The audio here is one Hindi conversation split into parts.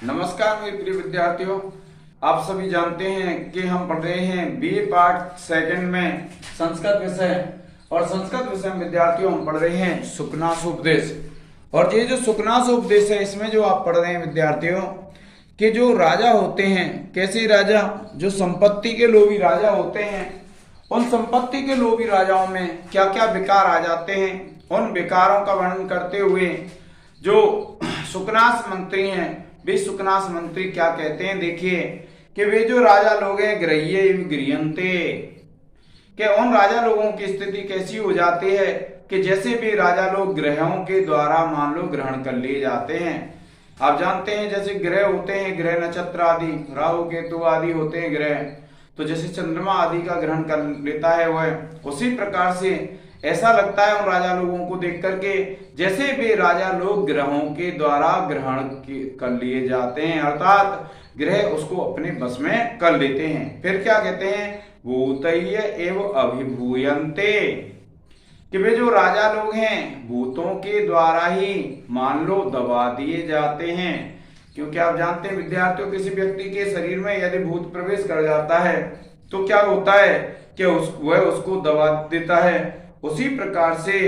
नमस्कार मेरे प्रिय विद्यार्थियों, आप सभी जानते हैं कि हम पढ़ रहे हैं बीए पार्ट सेकंड में संस्कृत विषय। और संस्कृत विषय में विद्यार्थियों हम पढ़ रहे हैं सुकनासोपदेश। और ये जो सुकनासोपदेश है, इसमें जो आप पढ़ रहे हैं विद्यार्थियों कि जो राजा होते हैं, कैसे राजा, जो संपत्ति के लोभी राजा होते हैं, उन संपत्ति के लोभी राजाओं में क्या क्या विकार आ जाते हैं, उन विकारों का वर्णन करते हुए जो सुकनास मंत्री हैं, वे सुकनास मंत्री क्या कहते हैं। देखिए कि वे जो राजा लोग हैं गृह्य एवं गृह्यन्ते, कि उन राजा लोगों की स्थिति कैसी हो जाती है कि जैसे भी राजा लोग ग्रहों के द्वारा मान लो ग्रहण कर लिए जाते हैं। आप जानते हैं जैसे ग्रह होते हैं, ग्रह नक्षत्र आदि, राहु केतु आदि होते हैं ग्रह, तो जैसे चंद्रमा आदि का ग्रहण कर लेता है वह, उसी प्रकार से ऐसा लगता है उन राजा लोगों को देख करके जैसे भी राजा लोग ग्रहों के द्वारा ग्रहण कर लिए जाते हैं, अर्थात ग्रह उसको अपने बस में कर लेते हैं। फिर क्या कहते हैं, भूतय्य एव अभिभूयन्ते, कि वे जो राजा लोग हैं भूतों के द्वारा ही मान लो दबा दिए जाते हैं। क्योंकि आप जानते हैं विद्यार्थियों, किसी व्यक्ति के शरीर में यदि भूत प्रवेश कर जाता है तो क्या होता है कि वह उसको दबा देता है। उसी प्रकार से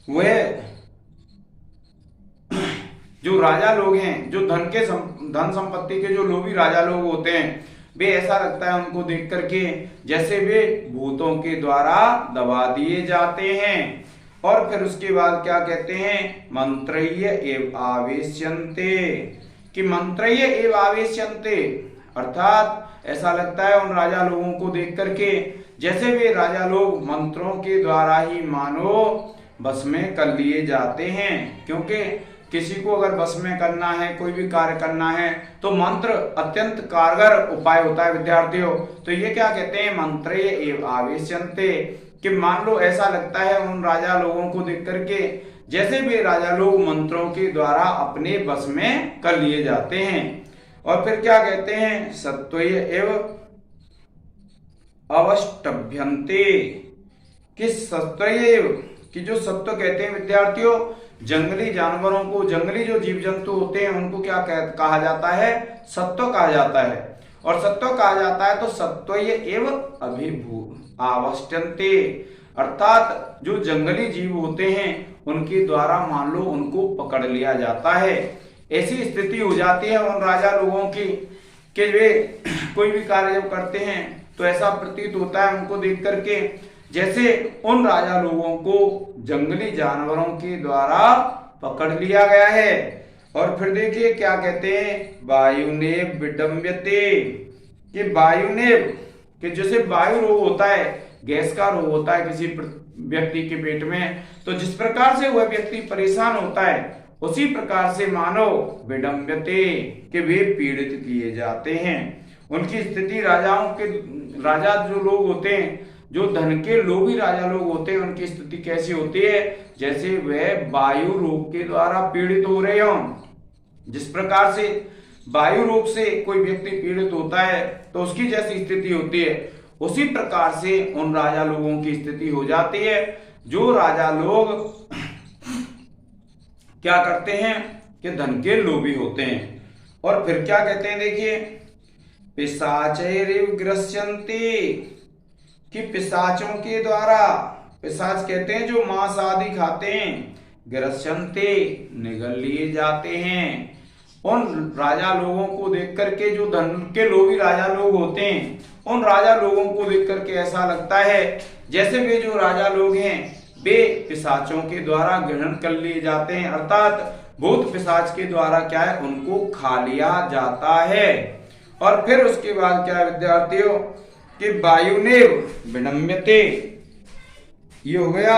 वह जो राजा लोग हैं, जो धन संपत्ति के जो लोभी राजा लोग होते हैं, वे ऐसा लगता है उनको देख करके जैसे वे भूतों के द्वारा दबा दिए जाते हैं। और फिर उसके बाद क्या कहते हैं, मंत्रय्य एव आवेश्यन्ते, कि मंत्रय्य एव आवेश्यन्ते, अर्थात ऐसा लगता है उन राजा लोगों को देख करके जैसे वे राजा लोग मंत्रों के द्वारा ही मानो बस में कर लिए जाते हैं। क्योंकि किसी को अगर बस में करना है, कोई भी कार्य करना है, तो मंत्र अत्यंत कारगर उपाय होता है विद्यार्थियों। तो ये क्या कहते हैं, मंत्रय्य एव आवेश्यन्ते, कि मान लो ऐसा लगता है उन राजा लोगों को देख करके जैसे भी राजा लोग मंत्रों के द्वारा अपने बस में कर लिए जाते हैं। और फिर क्या कहते हैं, सत्वय एव अवष्टभ्यन्ते, कि सत्वय, कि जो सत्व कहते हैं विद्यार्थियों जंगली जानवरों को, जंगली जो जीव जंतु होते हैं उनको क्या कहा जाता है, सत्व कहा जाता है। और सत्व कहा जाता है तो सत्वय एव आवष्टन्ते, अर्थात जो जंगली जीव होते हैं उनके द्वारा मान लो उनको पकड़ लिया जाता है। ऐसी स्थिति हो जाती है उन राजा लोगों की कि वे कोई भी कार्य जब करते हैं तो ऐसा प्रतीत होता है उनको देख करके जैसे उन राजा लोगों को जंगली जानवरों के द्वारा पकड़ लिया गया है। और फिर देखिए क्या कहते हैं, वायुनेव विडम्ब्यते, कि वायुनेव, कि जैसे वायु रोग होता है, गैस का रोग होता है किसी व्यक्ति के पेट में, तो जिस प्रकार से वह व्यक्ति परेशान होता है उसी प्रकार से मानो विडम्ब्यते, कि वे पीड़ित किए जाते हैं। उनकी स्थिति राजा जो लोग होते हैं, जो धन के लोभी राजा लोग होते हैं, उनकी स्थिति कैसी होती है, जैसे वह वायु रोग के द्वारा पीड़ित हो रहे हों। जिस प्रकार से वायु रोग से कोई व्यक्ति पीड़ित होता है तो उसकी जैसी स्थिति होती है, उसी प्रकार से उन राजा लोगों की स्थिति हो जाती है जो राजा लोग क्या करते हैं कि धन के लोभी होते हैं। और फिर क्या कहते हैं, देखिए पिशाचैरिव ग्रस्यन्ते, कि पिशाचों के द्वारा, पिशाच कहते हैं जो मांस आदि खाते हैं, ग्रस्यन्ते निगल लिए जाते हैं। उन राजा लोगों को देख करके जो धन के लोभी राजा लोग होते हैं, उन राजा लोगों को देख करके ऐसा लगता है जैसे वे जो राजा लोग हैं वे पिशाचों के द्वारा ग्रहण कर लिए जाते हैं, अर्थात भूत पिशाच के द्वारा क्या है उनको खा लिया जाता है। और फिर उसके बाद क्या है विद्यार्थियों, कि वायुनेव विनम्यते, ये हो गया।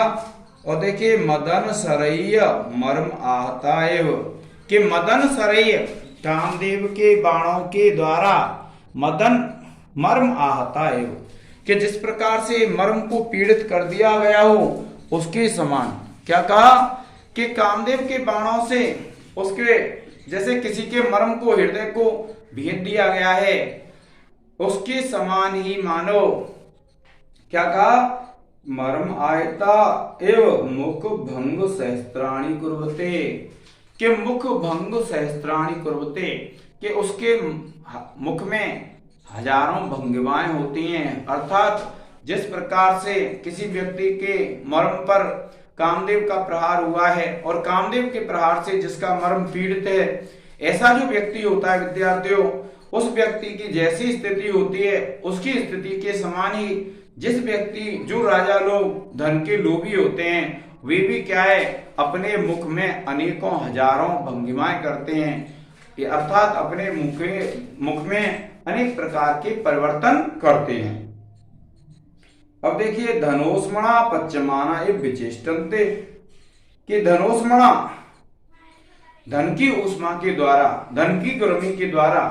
और देखिए मदन सरय्य मर्म आहता एव, कि मदन सरय्य कामदेव के बाणों के द्वारा मदन मर्म आहता एव, कि जिस प्रकार से मर्म को पीड़ित कर दिया गया हो उसके समान, क्या कहा कि कामदेव के बाणों से उसके जैसे किसी के मर्म को, हृदय को भेद दिया गया है, उसके समान ही मानो, क्या कहा, मर्म आयता एव मुख भंग सहस्त्राणी कुर्वते, कि मुख भंग सहस्त्राणि कुर्वते, कि उसके मुख में हजारों भंगिमाएं होती हैं। अर्थात जिस प्रकार से किसी व्यक्ति के मर्म पर कामदेव का प्रहार हुआ है और कामदेव के प्रहार से जिसका मर्म पीड़ित है, ऐसा जो व्यक्ति होता है विद्यार्थियों, उस व्यक्ति की जैसी स्थिति होती है उसकी स्थिति के समान ही जिस व्यक्ति, जो राजा लोग धन के लोभी होते हैं, वे भी क्या है, अपने मुख में अनेकों हजारों भंगिमाएं करते हैं, अर्थात अपने मुख में अनेक प्रकार के परिवर्तन करते हैं। अब देखिए धनोस्मणा पच्यमाना ये विचेष्टन्ते, कि धनोस्मणा धन की ऊष्मा के द्वारा, धन की गर्मी के द्वारा,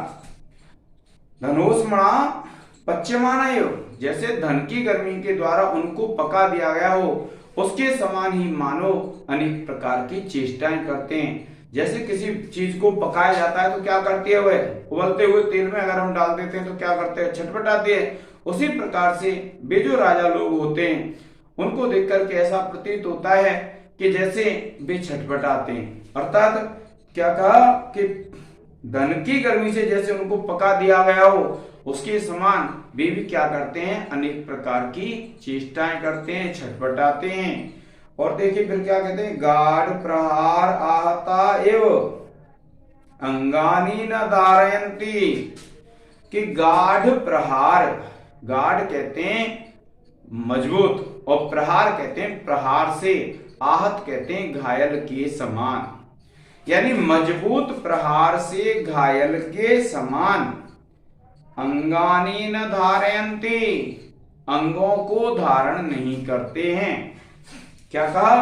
धनोस्मणा पच्यमाना एव, जैसे धन की गर्मी के द्वारा उनको पका दिया गया हो, उसके समान ही मानो अनेक प्रकार की चेष्टाएं करते हैं। जैसे किसी चीज को पकाया जाता है तो क्या करती है, वह उबलते हुए तेल में अगर हम डाल देते हैं तो क्या करते हैं, छटपटाते हैं। उसी प्रकार से वे जो राजा लोग होते हैं उनको देख करके ऐसा प्रतीत होता है कि जैसे वे छटपटाते हैं। अर्थात क्या कहा कि धन की गर्मी से जैसे उनको पका दिया गया हो, उसके समान वे भी क्या करते हैं, अनेक प्रकार की चेष्टाएं करते हैं, छटपटाते हैं। और देखिए फिर क्या कहते हैं, गाढ़ प्रहार आहता एव अंगानी न धारयन्ति, कि गाढ़ प्रहार, गाढ़ कहते हैं मजबूत और प्रहार कहते हैं प्रहार से, आहत कहते हैं घायल के समान, यानी मजबूत प्रहार से घायल के समान। अंगानी न धारयन्ति, अंगों को धारण नहीं करते हैं। क्या कहा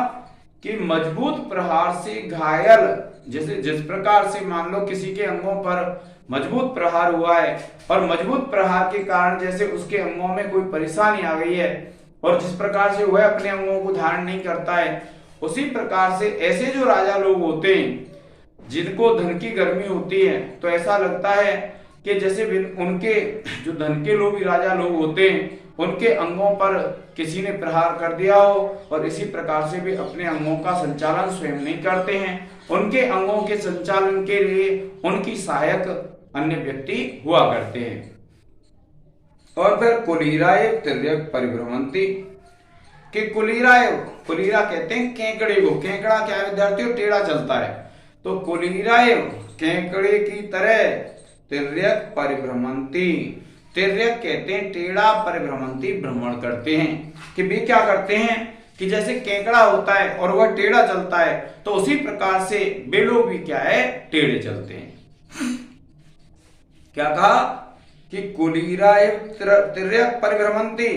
कि मजबूत प्रहार से घायल, जैसे जिस प्रकार से मान लो किसी के अंगों पर मजबूत प्रहार हुआ है और मजबूत प्रहार के कारण जैसे उसके अंगों में कोई परेशानी आ गई है और जिस प्रकार से वह अपने अंगों को धारण नहीं करता है, उसी प्रकार से ऐसे जो राजा लोग होते हैं जिनको धन की गर्मी होती है, तो ऐसा लगता है कि जैसे उनके जो धन के लोभी राजा लोग होते हैं उनके अंगों पर किसी ने प्रहार कर दिया हो, और इसी प्रकार से भी अपने अंगों का संचालन स्वयं नहीं करते हैं। उनके अंगों के संचालन के लिए उनकी सहायक अन्य व्यक्ति हुआ करते हैं। और फिर कुलीराय तिर्यक परिभ्रमंती, कि कुलीराय, कुलीरा कहते हैं केकड़े को, केकड़ा क्या है विद्यार्थियों, टेढ़ा चलता है, तो कुलीराय केकड़े की तरह तिर्यक परिभ्रमंती, तिर्यक कहते हैं टेढ़ा, परिभ्रमंती भ्रमण करते हैं, कि वे क्या करते हैं कि जैसे केकड़ा होता है और वह टेढ़ा चलता है, तो उसी प्रकार से वे लोग भी क्या है, टेढ़े चलते हैं। क्या कहा कि कुलीराय तिर्यक परिभ्रमंती,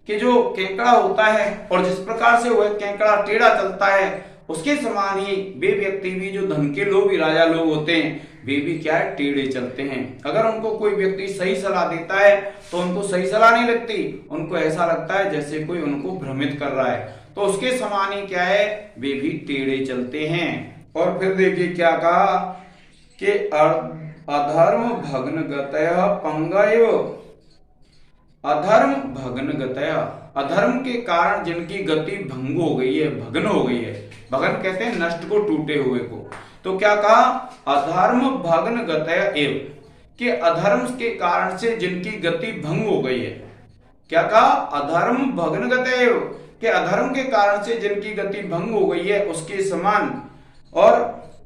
कि जो केकड़ा होता है और जिस प्रकार से वह केकड़ा टेढ़ा चलता है, उसके समान ही वे व्यक्ति भी जो धन के लोभी राजा लोग होते हैं वे भी क्या है, टेढ़े चलते हैं। अगर उनको कोई व्यक्ति सही सलाह देता है तो उनको सही सलाह नहीं लगती, उनको ऐसा लगता है जैसे कोई उनको भ्रमित कर रहा है, तो उसके समान ही क्या है, वे भी टेढ़े चलते हैं। और फिर देखिए क्या कहा कि अधर्म भग्न गतयः पंगैव, अधर्म भग्न गतयः, अधर्म के कारण जिनकी गति भंग हो गई है, भग्न हो गई है, भग्न कहते हैं नष्ट को, टूटे हुए को, तो क्या कहा अधर्म भग्न गतयः एव, कि अधर्म के कारण से जिनकी गति भंग हो गई है। क्या कहा अधर्म भग्न गतयः एव, कि अधर्म के कारण से जिनकी गति भंग हो गई है उसके समान। और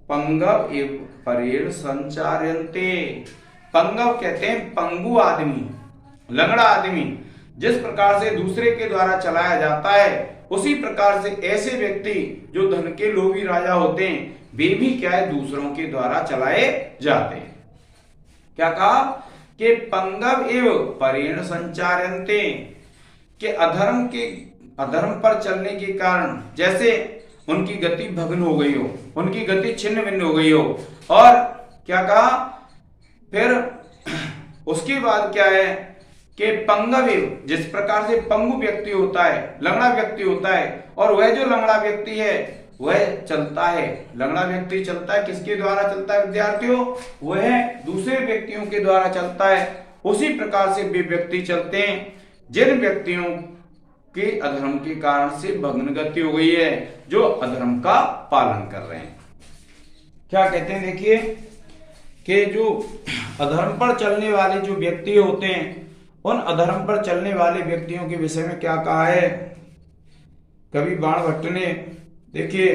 पंगव एव परेण संचार्यन्ते, पंगव कहते हैं पंगु आदमी, लंगड़ा आदमी, जिस प्रकार से दूसरे के द्वारा चलाया जाता है उसी प्रकार से ऐसे व्यक्ति जो धन के लोभी राजा होते हैं वे भी क्या है, दूसरों के द्वारा चलाए जाते हैं। क्या कहा कि पंगव एव परेण संचार्यन्ते, कि अधर्म पर चलने के कारण जैसे उनकी गति भग्न हो गई हो, उनकी गति छिन्न भिन्न हो गई हो। और क्या कहा फिर उसके बाद क्या है कि पंगव, जिस प्रकार से पंगु व्यक्ति होता है, लंगड़ा व्यक्ति होता है, और वह जो लंगड़ा व्यक्ति है वह चलता है, लंगड़ा व्यक्ति चलता है, किसके द्वारा चलता है विद्यार्थियों, वह दूसरे व्यक्तियों के द्वारा चलता है। उसी प्रकार से वे व्यक्ति चलते हैं जिन व्यक्तियों के अधर्म के कारण से भग्न गति हो गई है, जो अधर्म का पालन कर रहे हैं। क्या कहते हैं, देखिए कि जो अधर्म पर चलने वाले जो व्यक्ति होते हैं, उन अधर्म पर चलने वाले व्यक्तियों के विषय में क्या कहा है कवि बाणभट्ट ने। देखिए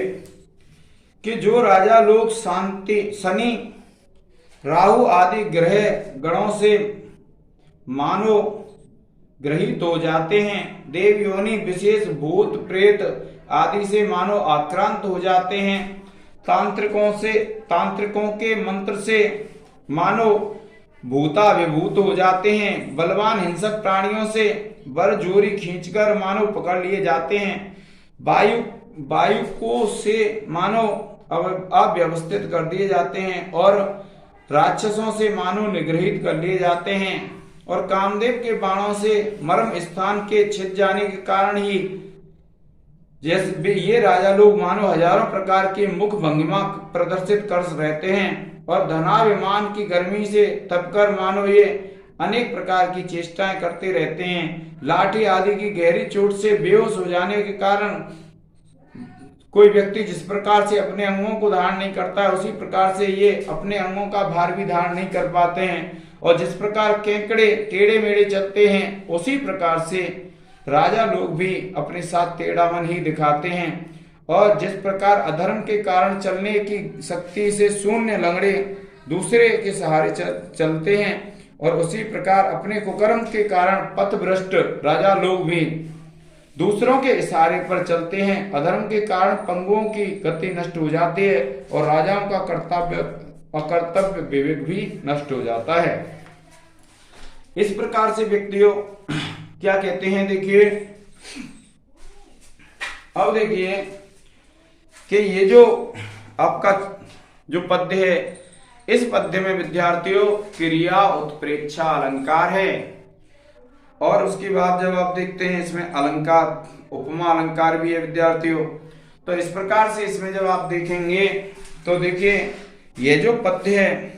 कि जो राजा लोग शांति शनि राहु आदि ग्रह गणों से मानो ग्रहित हो जाते हैं, देव योनि विशेष भूत प्रेत आदि से मानो आक्रांत हो जाते हैं, तांत्रिकों के मंत्र से मानो भूता विभूत हो जाते हैं, बलवान हिंसक प्राणियों से बर जोरी खींचकर मानो पकड़ लिए जाते हैं, वायु को से मानो अव्यवस्थित कर दिए जाते हैं, और राक्षसों से मानो निगृहित कर लिए जाते हैं, और कामदेव के बाणों से मर्म स्थान के छिद जाने के कारण ही जैसे ये राजा लोग मानो हजारों प्रकार की मुख भंगिमा प्रदर्शित कर रहते हैं, और धनाभिमान की गर्मी से तपकर मानो ये अनेक प्रकार की चेष्टाएं करते रहते हैं। लाठी आदि की गहरी चोट से बेहोश हो जाने के कारण कोई व्यक्ति जिस प्रकार से अपने अंगों को धारण नहीं करता है, उसी प्रकार से ये अपने अंगों का भार भी धारण नहीं कर पाते हैं, और जिस प्रकार केकड़े टेढ़े मेढ़े चलते हैं, उसी प्रकार से राजा लोग भी अपने साथ टेढ़ा मन ही दिखाते हैं, और जिस प्रकार अधर्म के कारण चलने की शक्ति से शून्य लंगड़े दूसरे के सहारे चलते हैं, और उसी प्रकार अपने कुकर्म के कारण पथभ्रष्ट राजा लोग भी दूसरों के इशारे पर चलते हैं। अधर्म के कारण पंगुओं की गति नष्ट हो जाती है, और राजाओं का अकर्तव्य विवेक भी नष्ट हो जाता है। इस प्रकार से व्यक्तियों क्या कहते हैं, देखिए अब देखिए कि ये जो आपका जो पद्य है, इस पद्य में विद्यार्थियों क्रिया उत्प्रेक्षा अलंकार है, और उसके बाद जब आप देखते हैं इसमें अलंकार उपमा अलंकार भी है विद्यार्थियों। तो इस प्रकार से इसमें जब आप देखेंगे तो देखिए ये जो पद्य है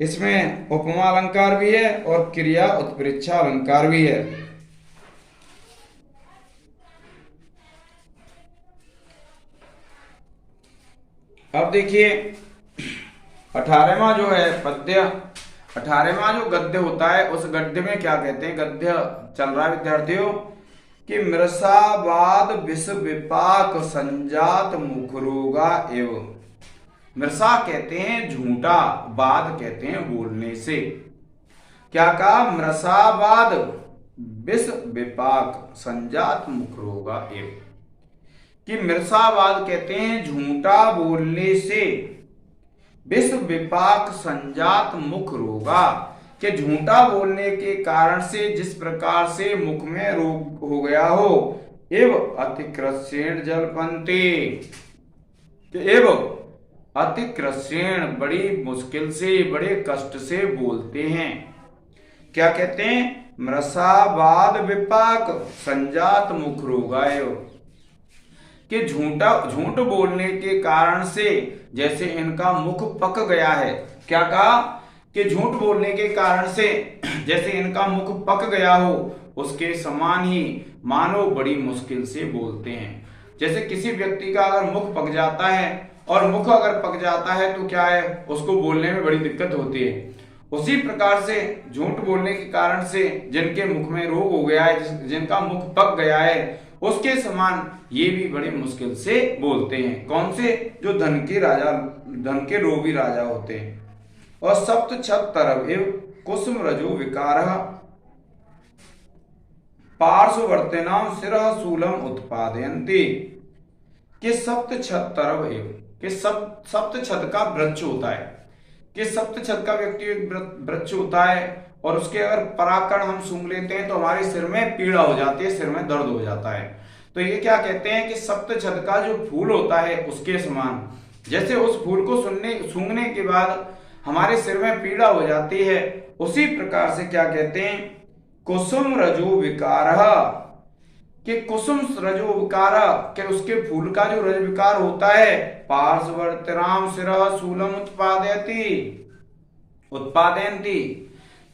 इसमें उपमा अलंकार भी है और क्रिया उत्प्रेक्षा अलंकार भी है। अब देखिए 18वां जो है पद्य, 18वां जो गद्य होता है, उस गद्य में क्या कहते हैं, गद्य चल रहा है विद्यार्थियों कि मृषावाद विष विपाक संजात मुखरोगा एवं। मृषा कहते हैं झूठा, वाद कहते हैं बोलने से। क्या कहा, मृषावाद विष विपाक संजात मुखरोगा एवं, कि मृषावाद कहते हैं झूठा बोलने से, विष विपाक संजात मुख रोगा, कि झूठा बोलने के कारण से जिस प्रकार से मुख में रोग हो गया हो, एव अतिक्रस्येण जल्पन्ते, एवं अतिक्रस्येण बड़ी मुश्किल से बड़े कष्ट से बोलते हैं। क्या कहते हैं, मृषावाद विपाक संजात मुख रोगा एवं, कि झूठ बोलने के कारण से जैसे इनका मुख पक गया है। क्या कहा कि झूठ बोलने के कारण से जैसे इनका मुख पक गया हो, उसके समान ही मानो बड़ी मुश्किल से बोलते हैं। जैसे किसी व्यक्ति का अगर मुख पक जाता है, और मुख अगर पक जाता है तो क्या है, उसको बोलने में बड़ी दिक्कत होती है। उसी प्रकार से झूठ बोलने के कारण से जिनके मुख में रोग हो गया है, जिनका मुख पक गया है, उसके समान ये भी बड़े मुश्किल से बोलते हैं। कौन से, जो धन के लोभी राजा होते हैं। और सप्त छत तरव एव कुसुम रजो विकार पार्श्ववर्तिनाम शिरः शूलम उत्पादयन्ति, कि सप्त छत तरव एव, कि सप्त छत का वृक्ष होता है, कि सप्त छत का व्यक्ति एक वृक्ष होता है, और उसके अगर पराकण हम सूंघ लेते हैं तो हमारे सिर में पीड़ा हो जाती है, सिर में दर्द हो जाता है। तो ये क्या कहते हैं कि सप्त छत का जो फूल होता है उसके समान, जैसे उस फूल को सूंघने के बाद हमारे सिर में पीड़ा हो जाती है, उसी प्रकार से क्या कहते हैं, कुसुम रजो विकार, कि कुसुम रजो विकार, कि उसके फूल का जो रज विकार होता है, पार्श्ववर्तिनाम शिरः शूलम उत्पादयन्ति,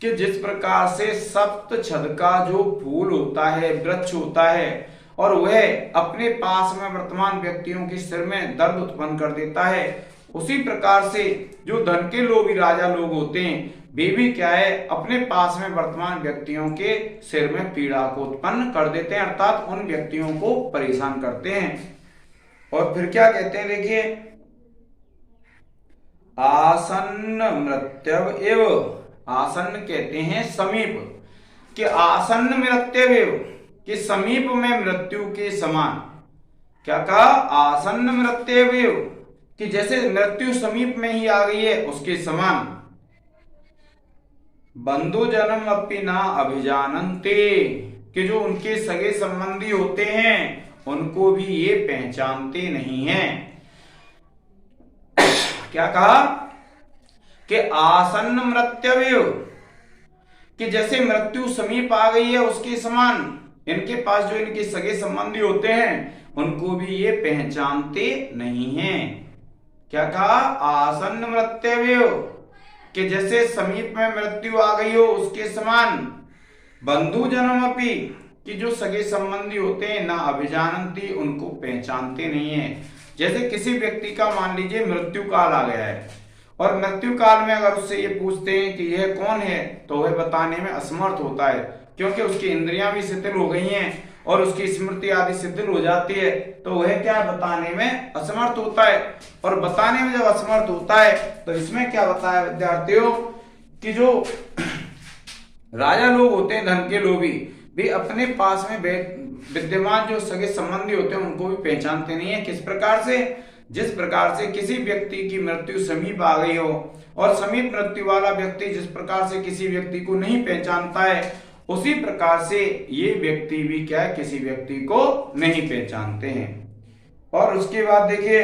कि जिस प्रकार से सप्त छद का जो फूल होता है, वृक्ष होता है, और वह अपने पास में वर्तमान व्यक्तियों के सिर में दर्द उत्पन्न कर देता है, उसी प्रकार से जो धन के लोभी राजा लोग होते हैं वे भी क्या है, अपने पास में वर्तमान व्यक्तियों के सिर में पीड़ा को उत्पन्न कर देते हैं, अर्थात उन व्यक्तियों को परेशान करते हैं। और फिर क्या कहते हैं, देखिए, आसन्न मृत्यव एव, आसन्न कहते हैं समीप, कि आसन्न मृत्यव एव, कि समीप में मृत्यु के समान। क्या कहा, आसन्न मृत्यव एव, कि जैसे मृत्यु समीप में ही आ गई है उसके समान। बंधु जन्म अपि ना अभिजानन्ते, कि जो उनके सगे संबंधी होते हैं उनको भी ये पहचानते नहीं हैं। क्या कहा कि आसन्न मृत्यु, कि जैसे मृत्यु समीप आ गई है उसके समान, इनके पास जो इनके सगे संबंधी होते हैं उनको भी ये पहचानते नहीं हैं। क्या कहा, आसन्न मृत्यु, कि जैसे समीप में मृत्यु आ गई हो उसके समान। बंधु जन्म अपि, कि जो सगे संबंधी होते हैं ना अभिजानन्ति, उनको पहचानते नहीं है। जैसे किसी व्यक्ति का मान लीजिए मृत्यु काल आ गया है और मृत्यु काल में अगर उससे ये पूछते हैं कि यह कौन है तो वह बताने में असमर्थ होता है, क्योंकि उसकी इंद्रियां भी शिथिल हो गई हैं और उसकी स्मृति आदि शिथिल हो जाती है, तो वह क्या बताने में असमर्थ होता है। और बताने में जब असमर्थ होता है तो इसमें क्या बताया विद्यार्थियों, कि जो राजा लोग होते हैं धन के लोभी, वे अपने पास में विद्यमान जो सगे संबंधी होते हैं उनको भी पहचानते नहीं है। किस प्रकार से, जिस प्रकार से किसी व्यक्ति की मृत्यु समीप आ गई हो और समीप मृत्यु वाला व्यक्ति जिस प्रकार से किसी व्यक्ति को नहीं पहचानता है, उसी प्रकार से ये व्यक्ति भी क्या है, किसी व्यक्ति को नहीं पहचानते हैं। और उसके बाद देखिए,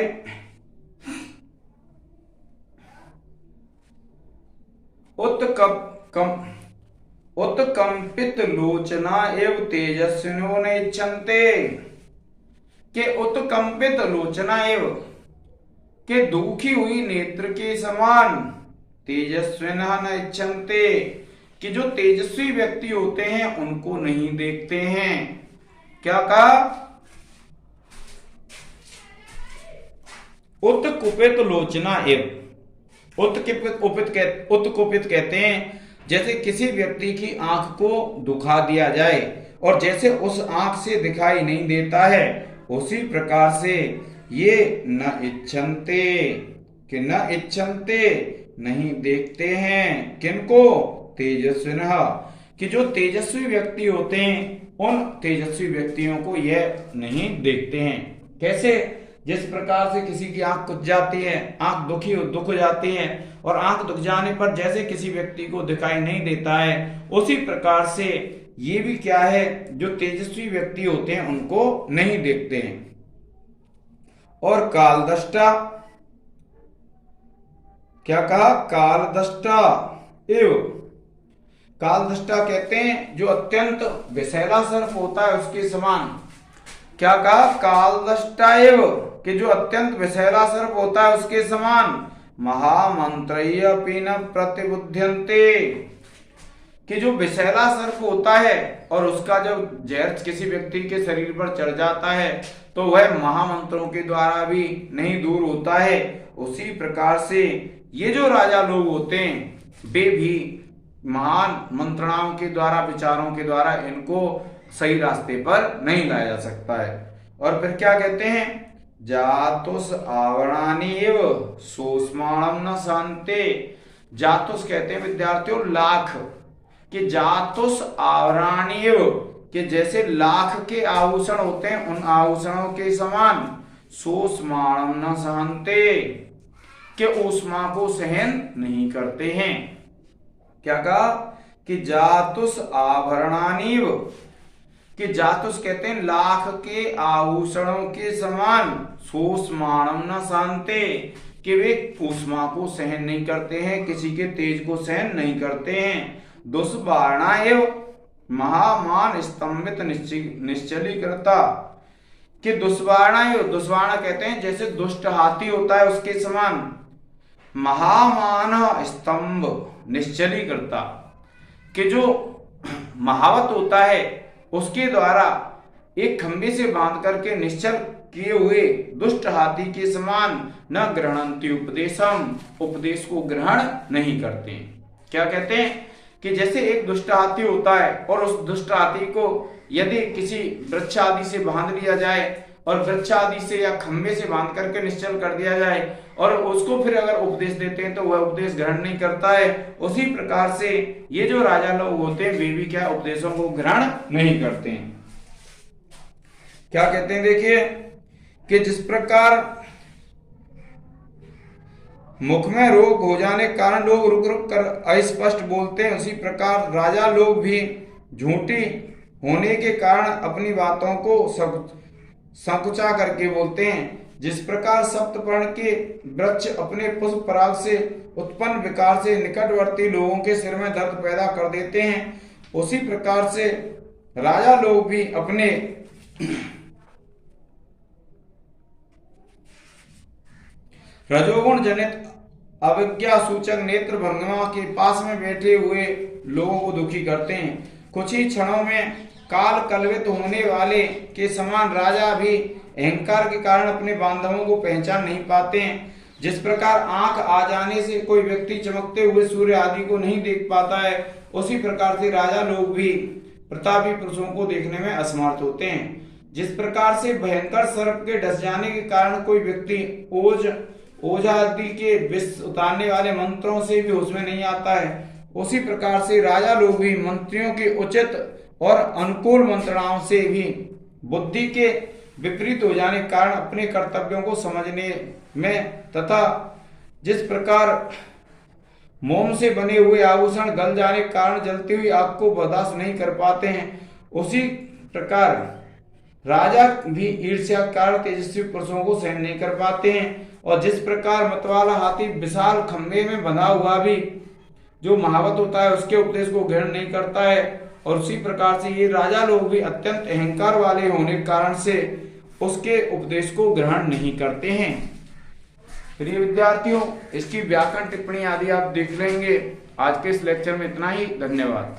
उत्कंपित लोचना एवं तेजस्विनो न इच्छन्ते, के उत्कंपित लोचना एवं, के दुखी हुई नेत्र के समान, तेजस्विनः न इच्छन्ते, कि जो तेजस्वी व्यक्ति होते हैं उनको नहीं देखते हैं। क्या कहा, उत्कुपित लोचना एवं, उत्कुपित कहते हैं जैसे किसी व्यक्ति की आंख को दुखा दिया जाए और जैसे उस आंख से दिखाई नहीं देता है, उसी प्रकार से ये न इच्छन्ते, कि न इच्छन्ते, नहीं देखते हैं किनको, तेजस्विनः, कि जो तेजस्वी व्यक्ति होते हैं उन तेजस्वी व्यक्तियों को यह नहीं देखते हैं। कैसे, जिस प्रकार से किसी की आंख कुछ जाती है, आंख दुख जाती है और आंख दुख जाने पर जैसे किसी व्यक्ति को दिखाई नहीं देता है, उसी प्रकार से ये भी क्या है, जो तेजस्वी व्यक्ति होते हैं उनको नहीं देखते हैं। और कालदष्टा, क्या कहा, कालदष्टा एवं, कालदष्टा कहते हैं जो अत्यंत विषैला सर्प होता है उसके समान। क्या कहा, कालदष्टा एवं, कि जो अत्यंत विषैला सर्प होता है उसके समान। महामंत्रय्यपि न प्रतिबुध्यन्ते, कि जो विषैला सर्प होता है और उसका जब जहर किसी व्यक्ति के शरीर पर चढ़ जाता है तो वह महामंत्रों के द्वारा भी नहीं दूर होता है। उसी प्रकार से ये जो राजा लोग होते हैं वे भी महान मंत्रणाओं के द्वारा, विचारों के द्वारा इनको सही रास्ते पर नहीं लाया जा सकता है। और फिर क्या कहते हैं, जातुस आवरणानि एव सोस्माणम न शान्ते, जातुस कहते हैं विद्यार्थियों लाख, कि जातुस आवरणानि एव, कि जैसे लाख के आभूषण होते हैं उन आभूषणों के समान, सोस्माणम न शान्ते, कि ऊष्मा को सहन नहीं करते हैं। क्या कहा, कि जातुस आभरणानिव, कि जातुस कहते हैं लाख के आभूषणों के समान, सोस्माणम न शान्ते, कि वे ऊष्मा को सहन नहीं करते हैं, किसी के तेज को सहन नहीं करते हैं। दुष्वारणा एवं महामान स्तंभित निश्चलीकृता, कि दुष्वारणा एवं, दुष्वारणा कहते हैं जैसे दुष्ट हाथी होता है उसके समान। महामान स्तंभ निश्चलीकृता, कि जो महावत होता है उसके द्वारा एक खंभे से बांध करके निश्चल किए हुए दुष्ट हाथी के समान न ग्रहणन्ति उपदेशम, उपदेश को ग्रहण नहीं करते। क्या कहते हैं कि जैसे एक दुष्ट हाथी होता है और उस दुष्ट हाथी को यदि किसी वृक्ष आदि से बांध लिया जाए और वृक्ष आदि से या खंभे से बांध करके निश्चल कर दिया जाए और उसको फिर अगर उपदेश देते हैं तो वह उपदेश ग्रहण नहीं करता है, उसी प्रकार से ये जो राजा लोग होते हैं वे भी क्या उपदेशों को ग्रहण नहीं करते हैं। क्या कहते हैं देखिए कि जिस प्रकार मुख में रोग हो जाने के कारण लोग रुक रुक कर अस्पष्ट बोलते हैं, उसी प्रकार राजा लोग भी झूठी होने के कारण अपनी बातों को संकुचा करके बोलते हैं। जिस प्रकार सप्तपर्ण के वृक्ष अपने पुष्प पराग से उत्पन्न विकार से निकटवर्ती लोगों के सिर में दर्द पैदा कर देते हैं, उसी प्रकार से राजा लोग भी अपने रजोगुण जनित अविज्ञा सूचक नेत्र भंगमा के पास में बैठे हुए लोगों को दुखी करते हैं। कुछ ही क्षणों में काल कलवित होने वाले के समान राजा भी अहंकार के कारण अपने बांधवों को पहचान नहीं पाते हैं। जिस प्रकार आंख आ जाने से कोई व्यक्ति चमकते हुए सूर्य आदि को नहीं देख पाता है, उसी प्रकार से राजा लोग भी प्रतापी पुरुषों को देखने में असमर्थ होते हैं। जिस प्रकार से भयंकर सर्प के डस जाने के कारण कोई व्यक्ति ओझा आदि के विष उतारने वाले मंत्रों से भी होश में नहीं आता है, उसी प्रकार से राजा लोग भी मंत्रियों के उचित और अनुकूल मंत्रणाओं से भी बुद्धि के विपरीत हो जाने के कारण अपने कर्तव्यों को समझने में तथा जिस प्रकार मोम से बने हुए आभूषण गल जाने के कारण जलती हुई आग को बर्दाश्त नहीं कर पाते हैं, उसी प्रकार राजा भी ईर्ष्या के कारण तेजस्वी पुरुषों को सहन नहीं कर पाते हैं। और जिस प्रकार मतवाला हाथी विशाल खंभे में बंधा हुआ भी जो महावत होता है उसके उपदेश को ग्रहण नहीं करता है, और उसी प्रकार से ये राजा लोग भी अत्यंत अहंकार वाले होने के कारण से उसके उपदेश को ग्रहण नहीं करते हैं। प्रिय विद्यार्थियों, इसकी व्याकरण टिप्पणी आदि आप देख लेंगे। आज के इस लेक्चर में इतना ही। धन्यवाद।